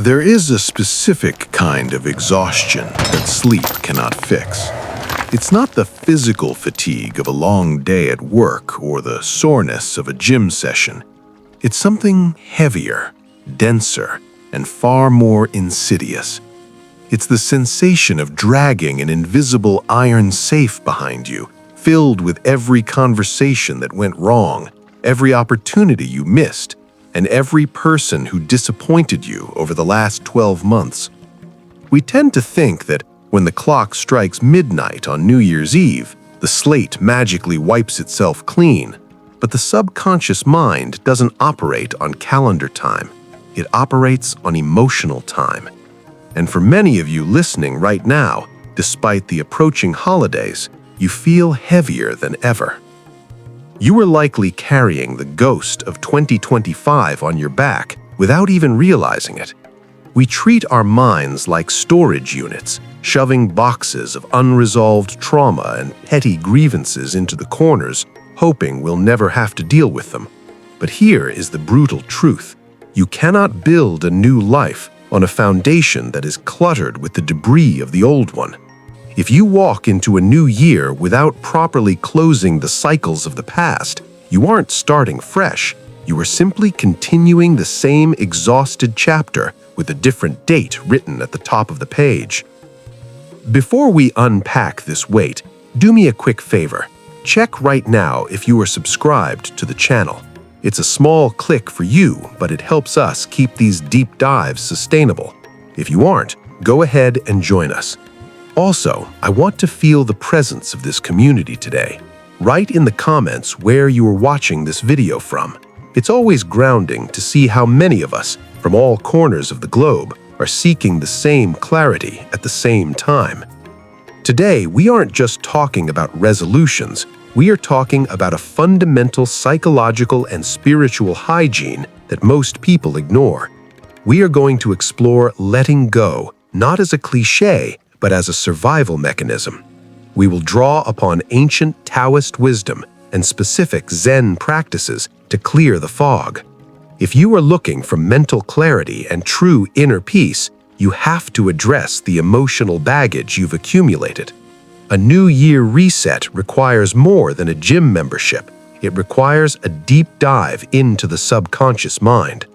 There is a specific kind of exhaustion that sleep cannot fix. It's not the physical fatigue of a long day at work or the soreness of a gym session. It's something heavier, denser, and far more insidious. It's the sensation of dragging an invisible iron safe behind you, filled with every conversation that went wrong, every opportunity you missed, and every person who disappointed you over the last 12 months. We tend to think that when the clock strikes midnight on New Year's Eve, the slate magically wipes itself clean, but the subconscious mind doesn't operate on calendar time. It operates on emotional time. And for many of you listening right now, despite the approaching holidays, you feel heavier than ever. You are likely carrying the ghost of 2025 on your back without even realizing it. We treat our minds like storage units, shoving boxes of unresolved trauma and petty grievances into the corners, hoping we'll never have to deal with them. But here is the brutal truth. You cannot build a new life on a foundation that is cluttered with the debris of the old one. If you walk into a new year without properly closing the cycles of the past, you aren't starting fresh. You are simply continuing the same exhausted chapter with a different date written at the top of the page. Before we unpack this weight, do me a quick favor. Check right now if you are subscribed to the channel. It's a small click for you, but it helps us keep these deep dives sustainable. If you aren't, go ahead and join us. Also, I want to feel the presence of this community today. Write in the comments where you are watching this video from. It's always grounding to see how many of us, from all corners of the globe, are seeking the same clarity at the same time. Today, we aren't just talking about resolutions. We are talking about a fundamental psychological and spiritual hygiene that most people ignore. We are going to explore letting go, not as a cliché, but as a survival mechanism. We will draw upon ancient Taoist wisdom and specific Zen practices to clear the fog. If you are looking for mental clarity and true inner peace, you have to address the emotional baggage you've accumulated. A New Year reset requires more than a gym membership. It requires a deep dive into the subconscious mind.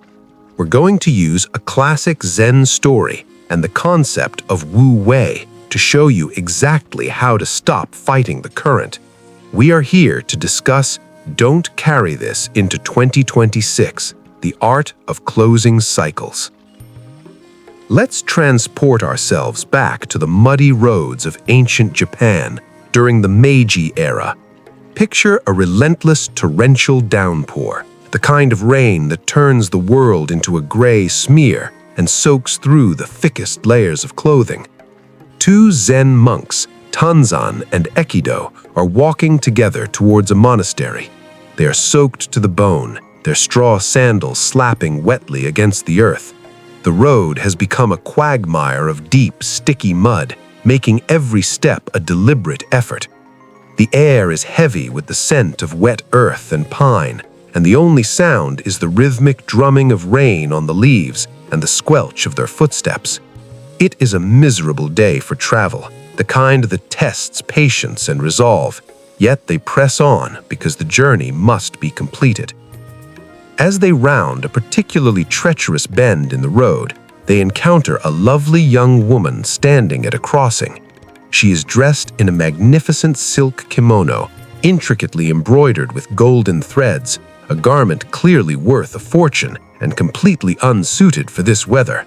We're going to use a classic Zen story and the concept of Wu Wei to show you exactly how to stop fighting the current. We are here to discuss Don't Carry This into 2026, the art of closing cycles. Let's transport ourselves back to the muddy roads of ancient Japan during the Meiji era. Picture a relentless torrential downpour, the kind of rain that turns the world into a gray smear and soaks through the thickest layers of clothing. Two Zen monks, Tanzan and Ekido, are walking together towards a monastery. They are soaked to the bone, their straw sandals slapping wetly against the earth. The road has become a quagmire of deep, sticky mud, making every step a deliberate effort. The air is heavy with the scent of wet earth and pine, and the only sound is the rhythmic drumming of rain on the leaves and the squelch of their footsteps. It is a miserable day for travel, the kind that tests patience and resolve, yet they press on because the journey must be completed. As they round a particularly treacherous bend in the road, they encounter a lovely young woman standing at a crossing. She is dressed in a magnificent silk kimono, intricately embroidered with golden threads, a garment clearly worth a fortune and completely unsuited for this weather.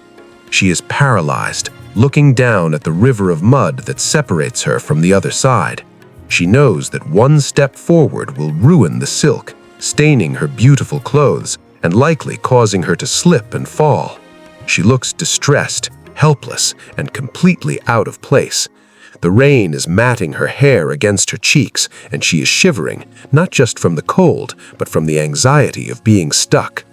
She is paralyzed, looking down at the river of mud that separates her from the other side. She knows that one step forward will ruin the silk, staining her beautiful clothes and likely causing her to slip and fall. She looks distressed, helpless, and completely out of place. The rain is matting her hair against her cheeks, and she is shivering, not just from the cold, but from the anxiety of being stuck.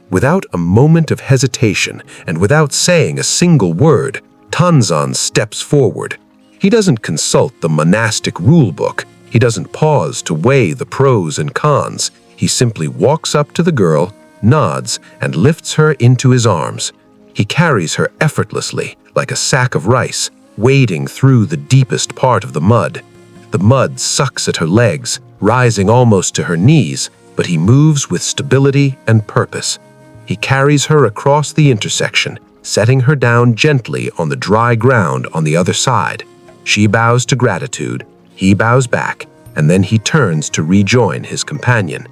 Without a moment of hesitation and without saying a single word, Tanzan steps forward. He doesn't consult the monastic rulebook. He doesn't pause to weigh the pros and cons. He simply walks up to the girl, nods, and lifts her into his arms. He carries her effortlessly, like a sack of rice, wading through the deepest part of the mud. The mud sucks at her legs, rising almost to her knees, but he moves with stability and purpose. He carries her across the intersection, setting her down gently on the dry ground on the other side. She bows to gratitude, he bows back, and then he turns to rejoin his companion.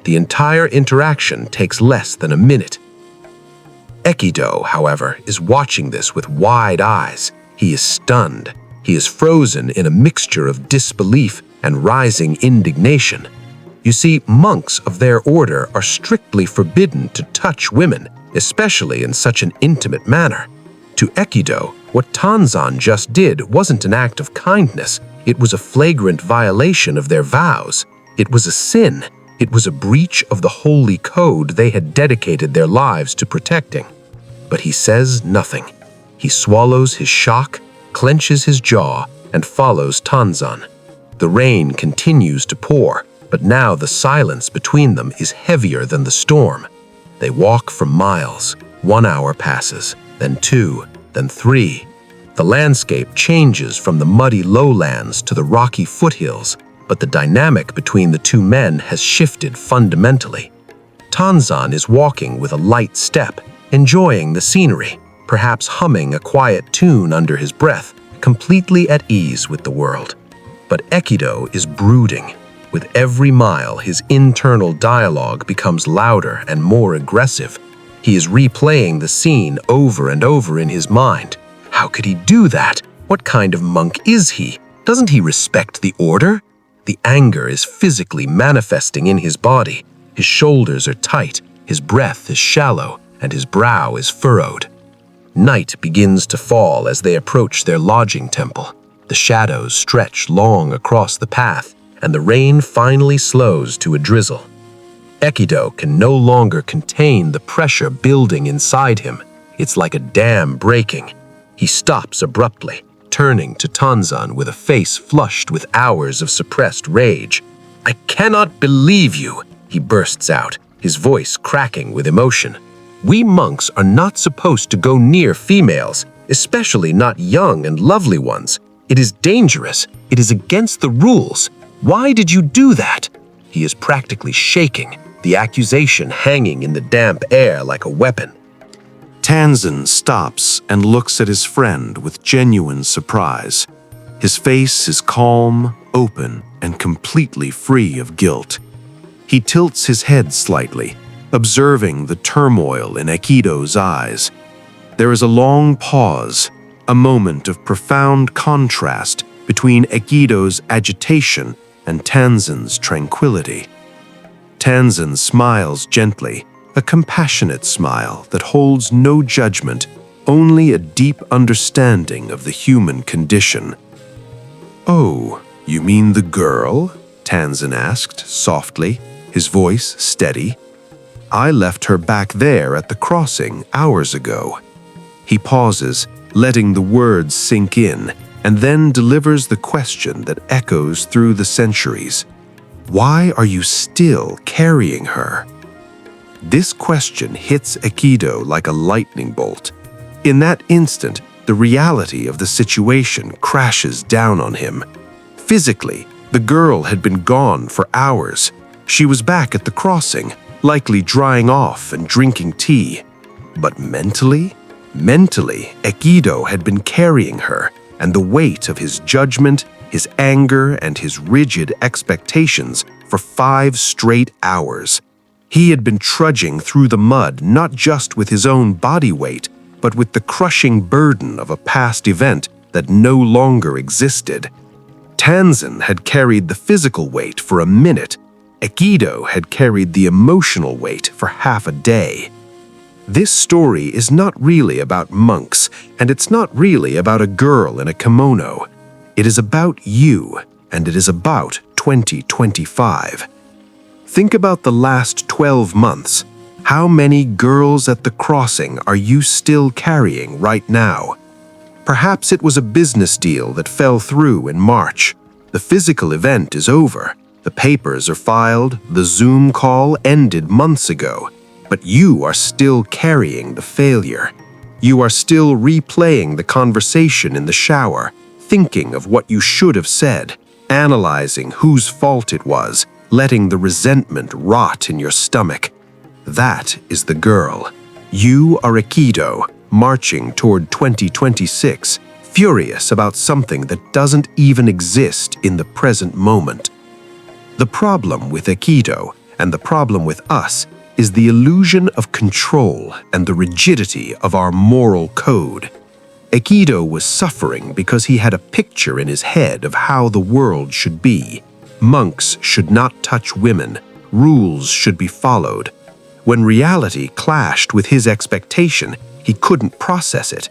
The entire interaction takes less than a minute. Ekido, however, is watching this with wide eyes. He is stunned. He is frozen in a mixture of disbelief and rising indignation. You see, monks of their order are strictly forbidden to touch women, especially in such an intimate manner. To Ekido, what Tanzan just did wasn't an act of kindness. It was a flagrant violation of their vows. It was a sin. It was a breach of the holy code they had dedicated their lives to protecting. But he says nothing. He swallows his shock, clenches his jaw, and follows Tanzan. The rain continues to pour, but now the silence between them is heavier than the storm. They walk for miles. 1 hour passes, then 2, then 3. The landscape changes from the muddy lowlands to the rocky foothills, but the dynamic between the two men has shifted fundamentally. Tanzan is walking with a light step, enjoying the scenery, perhaps humming a quiet tune under his breath, completely at ease with the world. But Ekido is brooding. With every mile, his internal dialogue becomes louder and more aggressive. He is replaying the scene over and over in his mind. How could he do that? What kind of monk is he? Doesn't he respect the order? The anger is physically manifesting in his body. His shoulders are tight, his breath is shallow, and his brow is furrowed. Night begins to fall as they approach their lodging temple. The shadows stretch long across the path, and the rain finally slows to a drizzle. Ekido can no longer contain the pressure building inside him. It's like a dam breaking. He stops abruptly, turning to Tanzan with a face flushed with hours of suppressed rage. "I cannot believe you," he bursts out, his voice cracking with emotion. "We monks are not supposed to go near females, especially not young and lovely ones. It is dangerous. It is against the rules. Why did you do that?" He is practically shaking, the accusation hanging in the damp air like a weapon. Tanzan stops and looks at his friend with genuine surprise. His face is calm, open, and completely free of guilt. He tilts his head slightly, observing the turmoil in Ekido's eyes. There is a long pause, a moment of profound contrast between Ekido's agitation and Tanzan's tranquility. Tanzan smiles gently, a compassionate smile that holds no judgment, only a deep understanding of the human condition. "Oh, you mean the girl?" Tanzan asked softly, his voice steady. "I left her back there at the crossing hours ago." He pauses, letting the words sink in, and then delivers the question that echoes through the centuries. "Why are you still carrying her?" This question hits Ekido like a lightning bolt. In that instant, the reality of the situation crashes down on him. Physically, the girl had been gone for hours. She was back at the crossing, likely drying off and drinking tea. But mentally, Ekido had been carrying her, and the weight of his judgment, his anger, and his rigid expectations for 5 straight hours. He had been trudging through the mud not just with his own body weight, but with the crushing burden of a past event that no longer existed. Tanzan had carried the physical weight for a minute. Ekido had carried the emotional weight for half a day. This story is not really about monks, and it's not really about a girl in a kimono. It is about you, and it is about 2025. Think about the last 12 months. How many girls at the crossing are you still carrying right now? Perhaps it was a business deal that fell through in March. The physical event is over. The papers are filed. The Zoom call ended months ago. But you are still carrying the failure. You are still replaying the conversation in the shower, thinking of what you should have said, analyzing whose fault it was, letting the resentment rot in your stomach. That is the girl. You are Ekido, marching toward 2026, furious about something that doesn't even exist in the present moment. The problem with Ekido, and the problem with us, is the illusion of control and the rigidity of our moral code. Ekido was suffering because he had a picture in his head of how the world should be. Monks should not touch women, rules should be followed. When reality clashed with his expectation, he couldn't process it.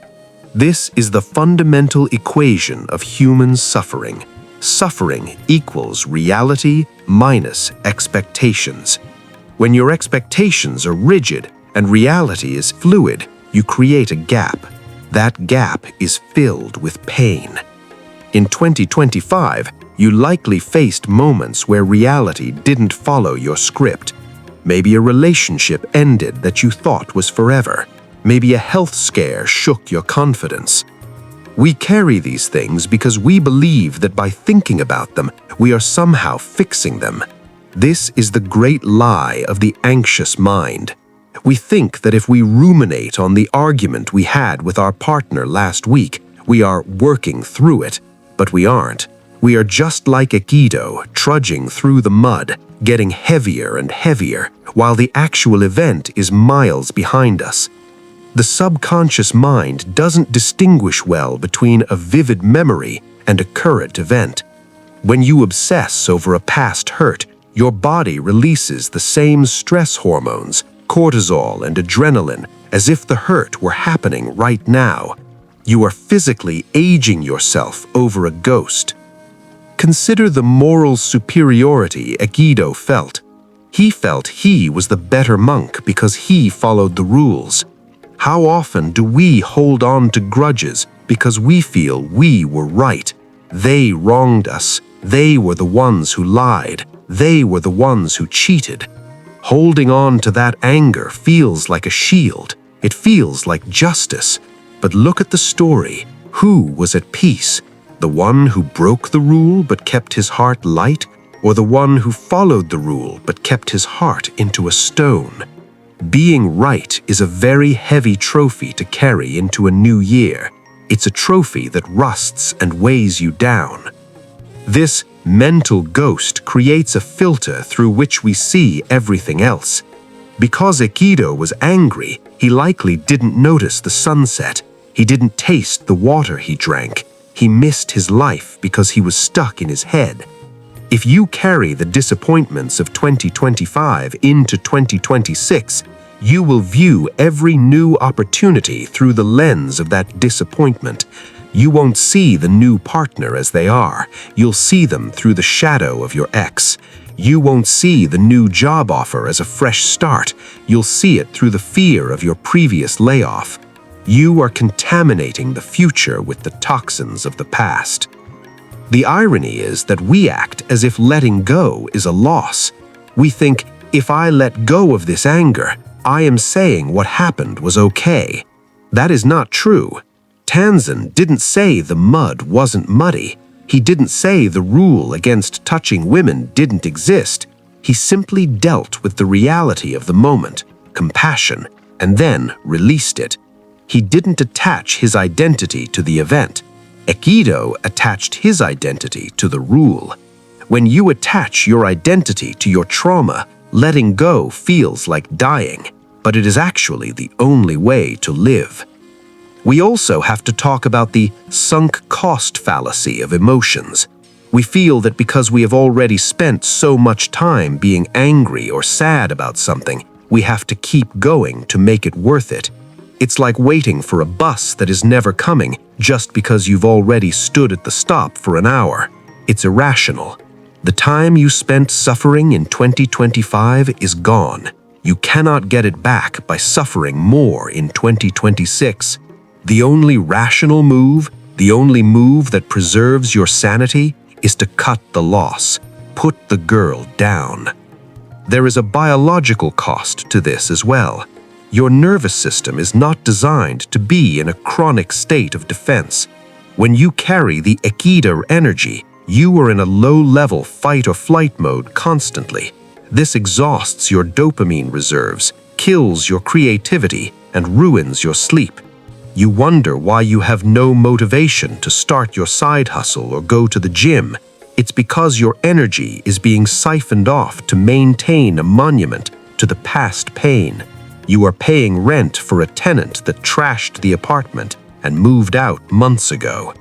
This is the fundamental equation of human suffering. Suffering equals reality minus expectations. When your expectations are rigid and reality is fluid, you create a gap. That gap is filled with pain. In 2025, you likely faced moments where reality didn't follow your script. Maybe a relationship ended that you thought was forever. Maybe a health scare shook your confidence. We carry these things because we believe that by thinking about them, we are somehow fixing them. This is the great lie of the anxious mind. We think that if we ruminate on the argument we had with our partner last week, we are working through it, but we aren't. We are just like Ekido, trudging through the mud, getting heavier and heavier, while the actual event is miles behind us. The subconscious mind doesn't distinguish well between a vivid memory and a current event. When you obsess over a past hurt, your body releases the same stress hormones, cortisol and adrenaline, as if the hurt were happening right now. You are physically aging yourself over a ghost. Consider the moral superiority Ekido felt. He felt he was the better monk because he followed the rules. How often do we hold on to grudges because we feel we were right? They wronged us. They were the ones who lied. They were the ones who cheated. Holding on to that anger feels like a shield. It feels like justice. But look at the story. Who was at peace? The one who broke the rule but kept his heart light, or the one who followed the rule but kept his heart into a stone? Being right is a very heavy trophy to carry into a new year. It's a trophy that rusts and weighs you down. This mental ghost creates a filter through which we see everything else. Because Ekido was angry, he likely didn't notice the sunset. He didn't taste the water he drank. He missed his life because he was stuck in his head. If you carry the disappointments of 2025 into 2026, you will view every new opportunity through the lens of that disappointment. You won't see the new partner as they are. You'll see them through the shadow of your ex. You won't see the new job offer as a fresh start. You'll see it through the fear of your previous layoff. You are contaminating the future with the toxins of the past. The irony is that we act as if letting go is a loss. We think, if I let go of this anger, I am saying what happened was okay. That is not true. Tanzan didn't say the mud wasn't muddy. He didn't say the rule against touching women didn't exist. He simply dealt with the reality of the moment, compassion, and then released it. He didn't attach his identity to the event. Ekido attached his identity to the rule. When you attach your identity to your trauma, letting go feels like dying, but it is actually the only way to live. We also have to talk about the sunk cost fallacy of emotions. We feel that because we have already spent so much time being angry or sad about something, we have to keep going to make it worth it. It's like waiting for a bus that is never coming just because you've already stood at the stop for an hour. It's irrational. The time you spent suffering in 2025 is gone. You cannot get it back by suffering more in 2026. The only rational move, the only move that preserves your sanity, is to cut the loss, put the girl down. There is a biological cost to this as well. Your nervous system is not designed to be in a chronic state of defense. When you carry the Ekido energy, you are in a low-level fight-or-flight mode constantly. This exhausts your dopamine reserves, kills your creativity, and ruins your sleep. You wonder why you have no motivation to start your side hustle or go to the gym. It's because your energy is being siphoned off to maintain a monument to the past pain. You are paying rent for a tenant that trashed the apartment and moved out months ago.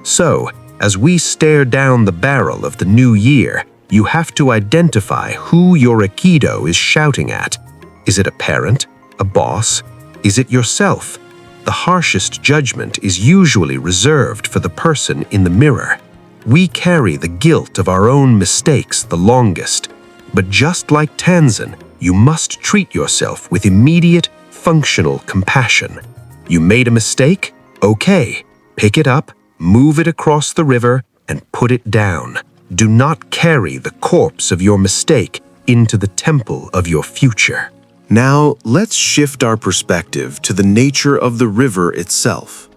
So, as we stare down the barrel of the new year, you have to identify who your Ekido is shouting at. Is it a parent? A boss? Is it yourself? The harshest judgment is usually reserved for the person in the mirror. We carry the guilt of our own mistakes the longest. But just like Tanzan, you must treat yourself with immediate, functional compassion. You made a mistake? Okay. Pick it up, move it across the river, and put it down. Do not carry the corpse of your mistake into the temple of your future. Now, let's shift our perspective to the nature of the river itself.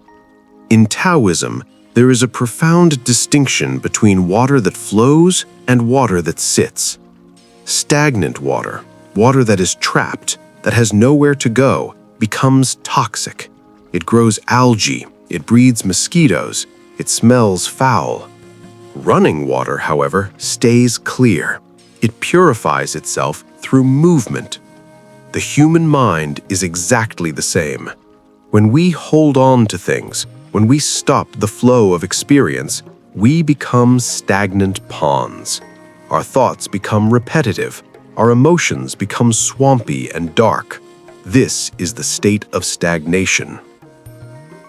In Taoism, there is a profound distinction between water that flows and water that sits. Stagnant water, water that is trapped, that has nowhere to go, becomes toxic. It grows algae, it breeds mosquitoes, it smells foul. Running water, however, stays clear. It purifies itself through movement. The human mind is exactly the same. When we hold on to things, when we stop the flow of experience, we become stagnant ponds. Our thoughts become repetitive. Our emotions become swampy and dark. This is the state of stagnation.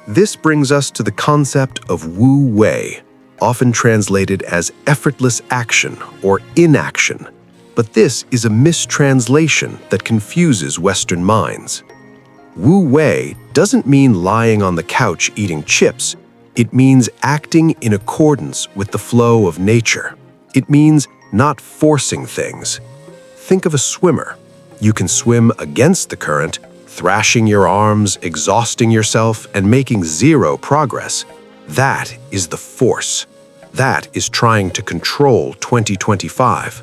This brings us to the concept of Wu Wei, often translated as effortless action or inaction. But this is a mistranslation that confuses Western minds. Wu Wei doesn't mean lying on the couch eating chips. It means acting in accordance with the flow of nature. It means not forcing things. Think of a swimmer. You can swim against the current, thrashing your arms, exhausting yourself, and making zero progress. That is the force. That is trying to control 2025.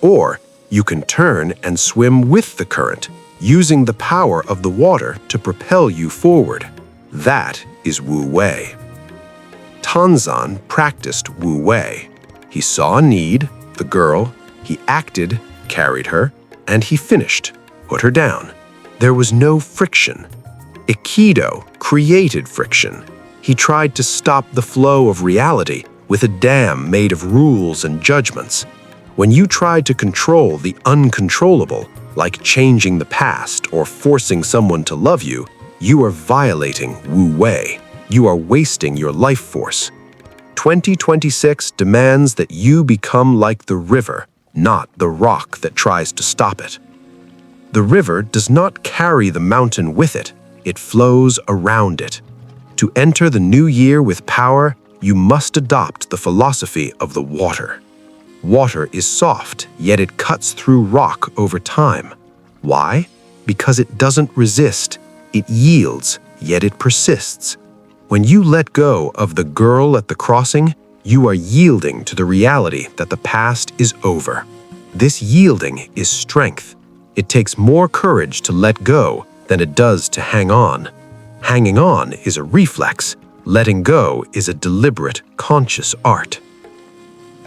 Or you can turn and swim with the current, using the power of the water to propel you forward. That is Wu Wei. Tanzan practiced Wu Wei. He saw a need, the girl, he acted, carried her, and he finished, put her down. There was no friction. Ekido created friction. He tried to stop the flow of reality with a dam made of rules and judgments. When you try to control the uncontrollable, like changing the past or forcing someone to love you, you are violating Wu Wei. You are wasting your life force. 2026 demands that you become like the river, not the rock that tries to stop it. The river does not carry the mountain with it, it flows around it. To enter the new year with power, you must adopt the philosophy of the water. Water is soft, yet it cuts through rock over time. Why? Because it doesn't resist. It yields, yet it persists. When you let go of the girl at the crossing, you are yielding to the reality that the past is over. This yielding is strength. It takes more courage to let go than it does to hang on. Hanging on is a reflex. Letting go is a deliberate, conscious art.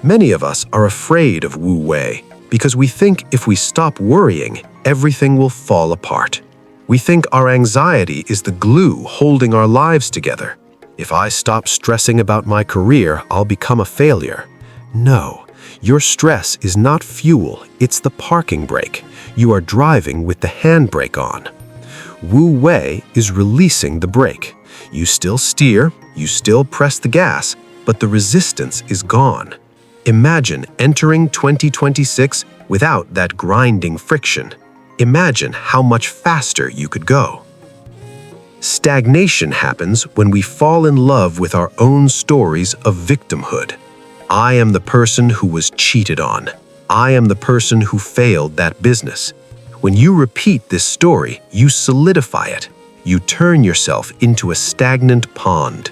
Many of us are afraid of Wu Wei because we think if we stop worrying, everything will fall apart. We think our anxiety is the glue holding our lives together. If I stop stressing about my career, I'll become a failure. No, your stress is not fuel, it's the parking brake. You are driving with the handbrake on. Wu Wei is releasing the brake. You still steer, you still press the gas, but the resistance is gone. Imagine entering 2026 without that grinding friction. Imagine how much faster you could go. Stagnation happens when we fall in love with our own stories of victimhood. I am the person who was cheated on. I am the person who failed that business. When you repeat this story, you solidify it. You turn yourself into a stagnant pond.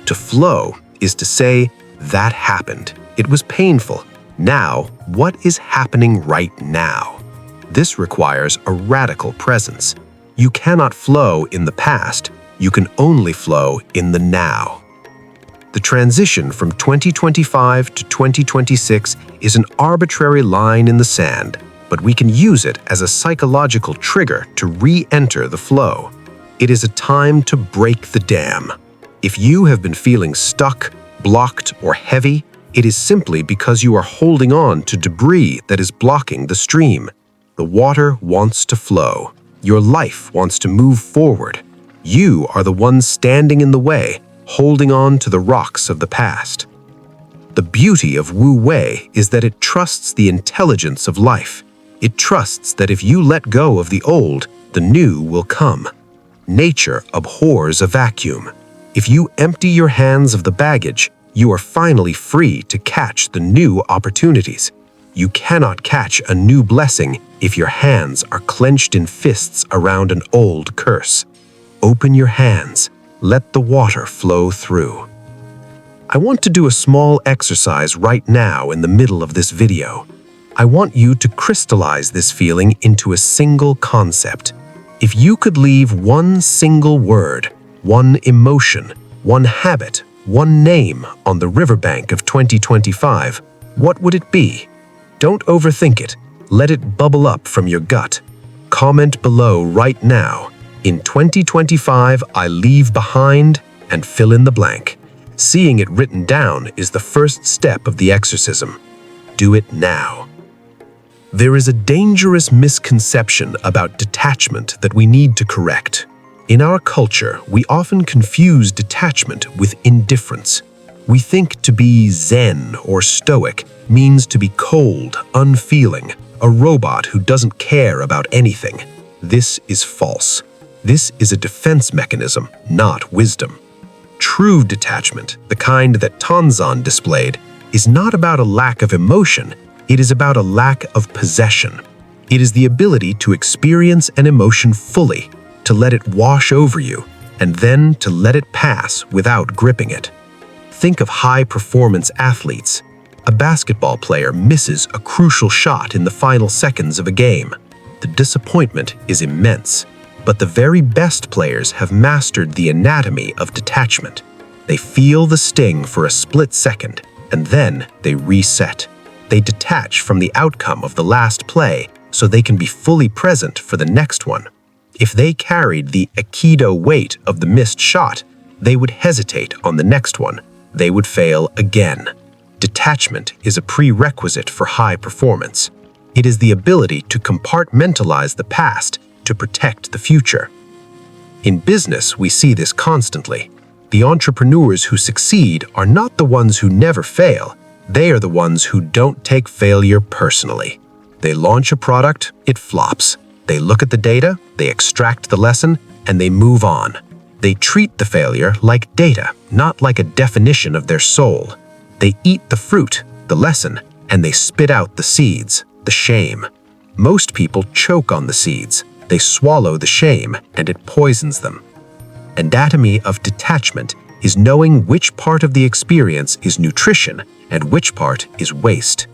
To flow is to say, that happened. It was painful. Now, what is happening right now? This requires a radical presence. You cannot flow in the past. You can only flow in the now. The transition from 2025 to 2026 is an arbitrary line in the sand, but we can use it as a psychological trigger to re-enter the flow. It is a time to break the dam. If you have been feeling stuck, blocked, or heavy, it is simply because you are holding on to debris that is blocking the stream. The water wants to flow. Your life wants to move forward. You are the one standing in the way, holding on to the rocks of the past. The beauty of Wu Wei is that it trusts the intelligence of life. It trusts that if you let go of the old, the new will come. Nature abhors a vacuum. If you empty your hands of the baggage, you are finally free to catch the new opportunities. You cannot catch a new blessing if your hands are clenched in fists around an old curse. Open your hands. Let the water flow through. I want to do a small exercise right now in the middle of this video. I want you to crystallize this feeling into a single concept. If you could leave one single word, one emotion, one habit, one name on the riverbank of 2025, what would it be? Don't overthink it. Let it bubble up from your gut. Comment below right now. In 2025, I leave behind, and fill in the blank. Seeing it written down is the first step of the exorcism. Do it now. There is a dangerous misconception about detachment that we need to correct. In our culture, we often confuse detachment with indifference. We think to be Zen or Stoic means to be cold, unfeeling, a robot who doesn't care about anything. This is false. This is a defense mechanism, not wisdom. True detachment, the kind that Tanzan displayed, is not about a lack of emotion. It is about a lack of possession. It is the ability to experience an emotion fully, to let it wash over you, and then to let it pass without gripping it. Think of high-performance athletes. A basketball player misses a crucial shot in the final seconds of a game. The disappointment is immense, but the very best players have mastered the anatomy of detachment. They feel the sting for a split second, and then they reset. They detach from the outcome of the last play so they can be fully present for the next one. If they carried the Ekido weight of the missed shot, they would hesitate on the next one. They would fail again. Detachment is a prerequisite for high performance. It is the ability to compartmentalize the past to protect the future. In business, we see this constantly. The entrepreneurs who succeed are not the ones who never fail. They are the ones who don't take failure personally. They launch a product, it flops. They look at the data, they extract the lesson, and they move on. They treat the failure like data, not like a definition of their soul. They eat the fruit, the lesson, and they spit out the seeds, the shame. Most people choke on the seeds. They swallow the shame, and it poisons them. Anatomy of detachment is knowing which part of the experience is nutrition and which part is waste.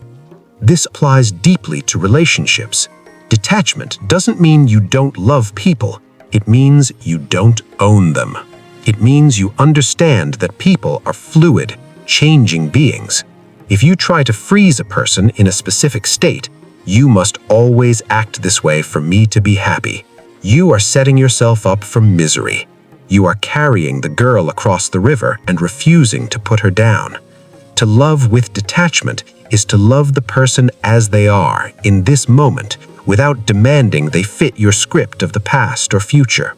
This applies deeply to relationships. Detachment doesn't mean you don't love people. It means you don't own them. It means you understand that people are fluid, changing beings. If you try to freeze a person in a specific state, you must always act this way for me to be happy. You are setting yourself up for misery. You are carrying the girl across the river and refusing to put her down. To love with detachment is to love the person as they are in this moment without demanding they fit your script of the past or future.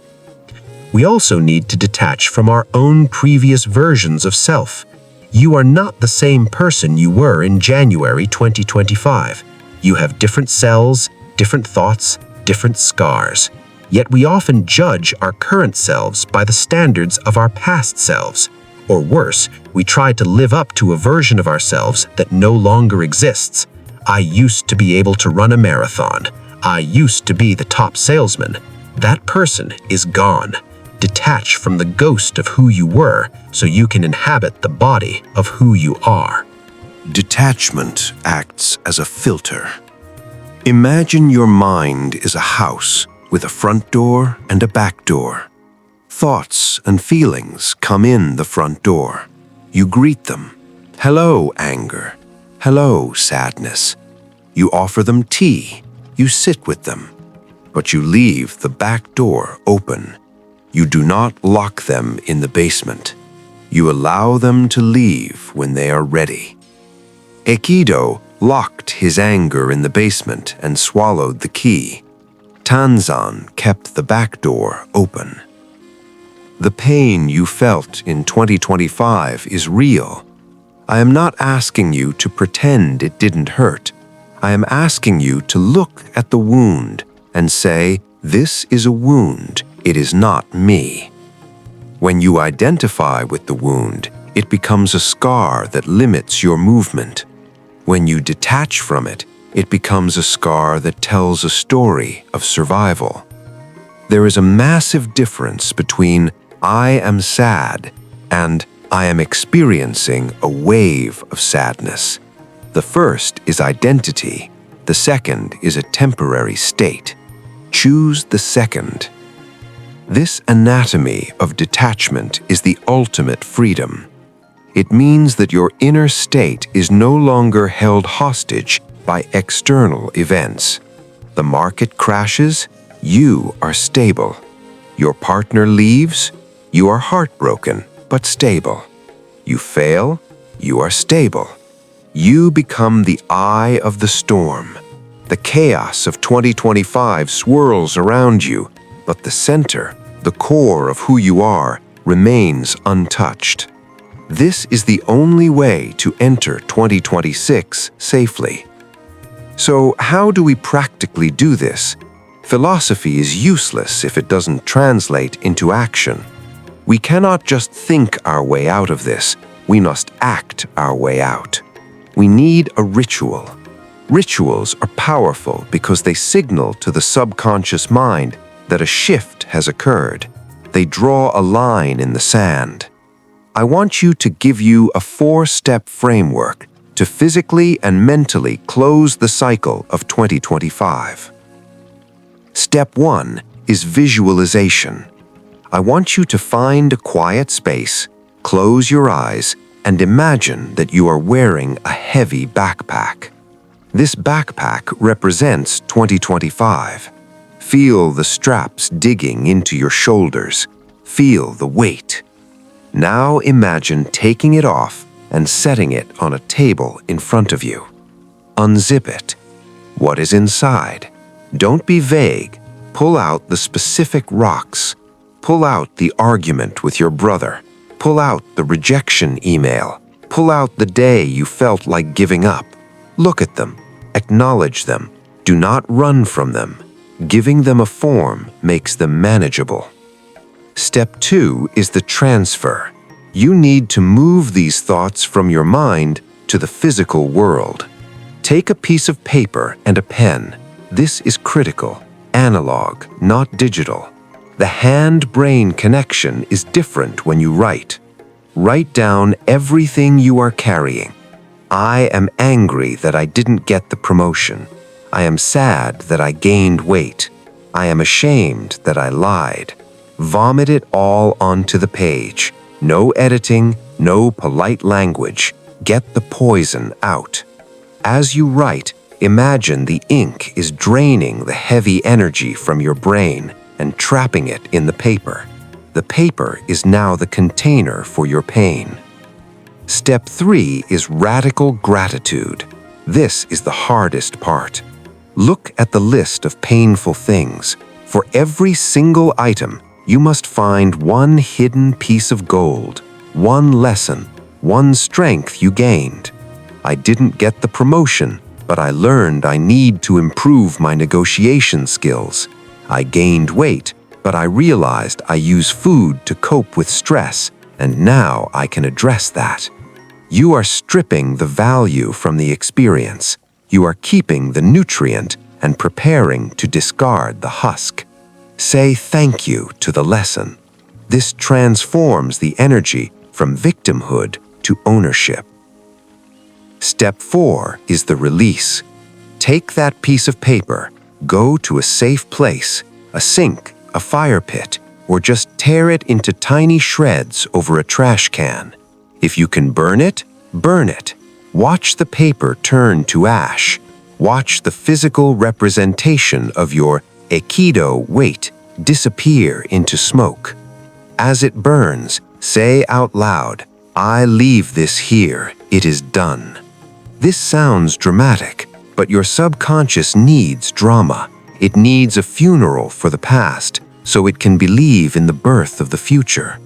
We also need to detach from our own previous versions of self. You are not the same person you were in January 2025. You have different cells, different thoughts, different scars. Yet we often judge our current selves by the standards of our past selves. Or worse, we try to live up to a version of ourselves that no longer exists. I used to be able to run a marathon. "I used to be the top salesman," that person is gone. Detach from the ghost of who you were so you can inhabit the body of who you are. Detachment acts as a filter. Imagine your mind is a house with a front door and a back door. Thoughts and feelings come in the front door. You greet them. Hello, anger. Hello, sadness. You offer them tea. You sit with them. But you leave the back door open. You do not lock them in the basement. You allow them to leave when they are ready. Ekido locked his anger in the basement and swallowed the key. Tanzan kept the back door open. The pain you felt in 2025 is real. I am not asking you to pretend it didn't hurt. I am asking you to look at the wound and say, "This is a wound, it is not me." When you identify with the wound, it becomes a scar that limits your movement. When you detach from it, it becomes a scar that tells a story of survival. There is a massive difference between "I am sad" and "I am experiencing a wave of sadness." The first is identity. The second is a temporary state. Choose the second. This anatomy of detachment is the ultimate freedom. It means that your inner state is no longer held hostage by external events. The market crashes, you are stable. Your partner leaves, you are heartbroken but stable. You fail, you are stable. You become the eye of the storm. The chaos of 2025 swirls around you, but the center, the core of who you are, remains untouched. This is the only way to enter 2026 safely. So, how do we practically do this? Philosophy is useless if it doesn't translate into action. We cannot just think our way out of this, we must act our way out. We need a ritual. Rituals are powerful because they signal to the subconscious mind that a shift has occurred. They draw a line in the sand. I want you to give you a 4-step framework to physically and mentally close the cycle of 2025. Step 1 is visualization. I want you to find a quiet space, close your eyes, and imagine that you are wearing a heavy backpack. This backpack represents 2025. Feel the straps digging into your shoulders. Feel the weight. Now imagine taking it off and setting it on a table in front of you. Unzip it. What is inside? Don't be vague. Pull out the specific rocks. Pull out the argument with your brother. Pull out the rejection email. Pull out the day you felt like giving up. Look at them. Acknowledge them. Do not run from them. Giving them a form makes them manageable. Step 2 is the transfer. You need to move these thoughts from your mind to the physical world. Take a piece of paper and a pen. This is critical. Analog, not digital. The hand-brain connection is different when you write. Write down everything you are carrying. I am angry that I didn't get the promotion. I am sad that I gained weight. I am ashamed that I lied. Vomit it all onto the page. No editing, no polite language. Get the poison out. As you write, imagine the ink is draining the heavy energy from your brain and trapping it in the paper. The paper is now the container for your pain. Step 3 is radical gratitude. This is the hardest part. Look at the list of painful things. For every single item, you must find one hidden piece of gold, one lesson, one strength you gained. I didn't get the promotion, but I learned I need to improve my negotiation skills. I gained weight, but I realized I use food to cope with stress, and now I can address that. You are stripping the value from the experience. You are keeping the nutrient and preparing to discard the husk. Say thank you to the lesson. This transforms the energy from victimhood to ownership. Step 4 is the release. Take that piece of paper, go to a safe place, a sink, a fire pit, or just tear it into tiny shreds over a trash can. If you can burn it, burn it. Watch the paper turn to ash. Watch the physical representation of your Ekido weight disappear into smoke. As it burns, say out loud, "I leave this here, it is done." This sounds dramatic, but your subconscious needs drama. It needs a funeral for the past, so it can believe in the birth of the future.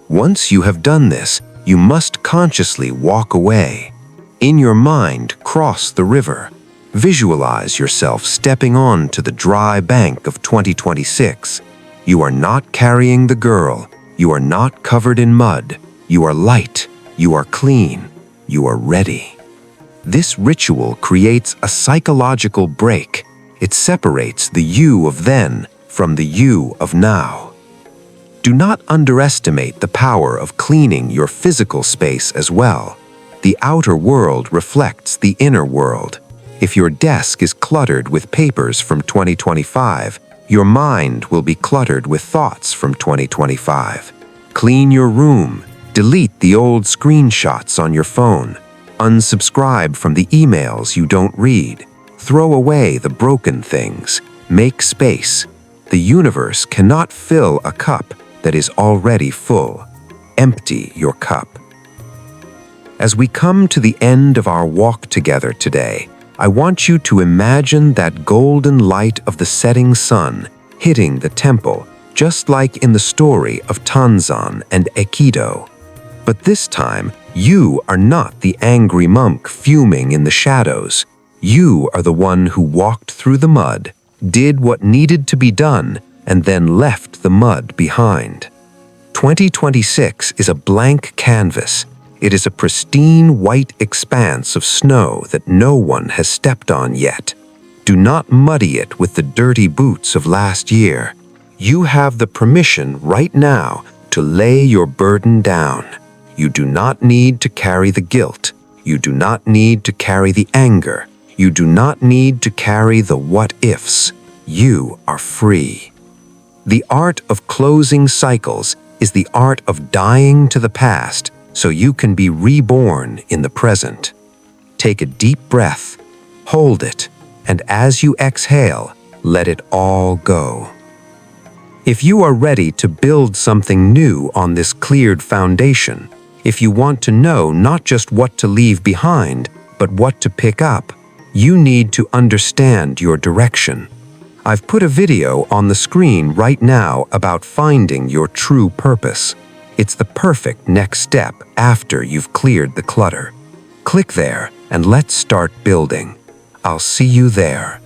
Once you have done this, you must consciously walk away. In your mind, cross the river. Visualize yourself stepping onto the dry bank of 2026. You are not carrying the girl. You are not covered in mud. You are light. You are clean. You are ready. This ritual creates a psychological break. It separates the you of then from the you of now. Do not underestimate the power of cleaning your physical space as well. The outer world reflects the inner world. If your desk is cluttered with papers from 2025, your mind will be cluttered with thoughts from 2025. Clean your room. Delete the old screenshots on your phone. Unsubscribe from the emails you don't read. Throw away the broken things. Make space. The universe cannot fill a cup that is already full. Empty your cup. As we come to the end of our walk together today, I want you to imagine that golden light of the setting sun hitting the temple, just like in the story of Tanzan and Ekido. But this time, you are not the angry monk fuming in the shadows. You are the one who walked through the mud, did what needed to be done, and then left the mud behind. 2026 is a blank canvas. It is a pristine white expanse of snow that no one has stepped on yet. Do not muddy it with the dirty boots of last year. You have the permission right now to lay your burden down. You do not need to carry the guilt. You do not need to carry the anger. You do not need to carry the what-ifs. You are free. The art of closing cycles is the art of dying to the past so you can be reborn in the present. Take a deep breath, hold it, and as you exhale, let it all go. If you are ready to build something new on this cleared foundation, if you want to know not just what to leave behind, but what to pick up, you need to understand your direction. I've put a video on the screen right now about finding your true purpose. It's the perfect next step after you've cleared the clutter. Click there and let's start building. I'll see you there.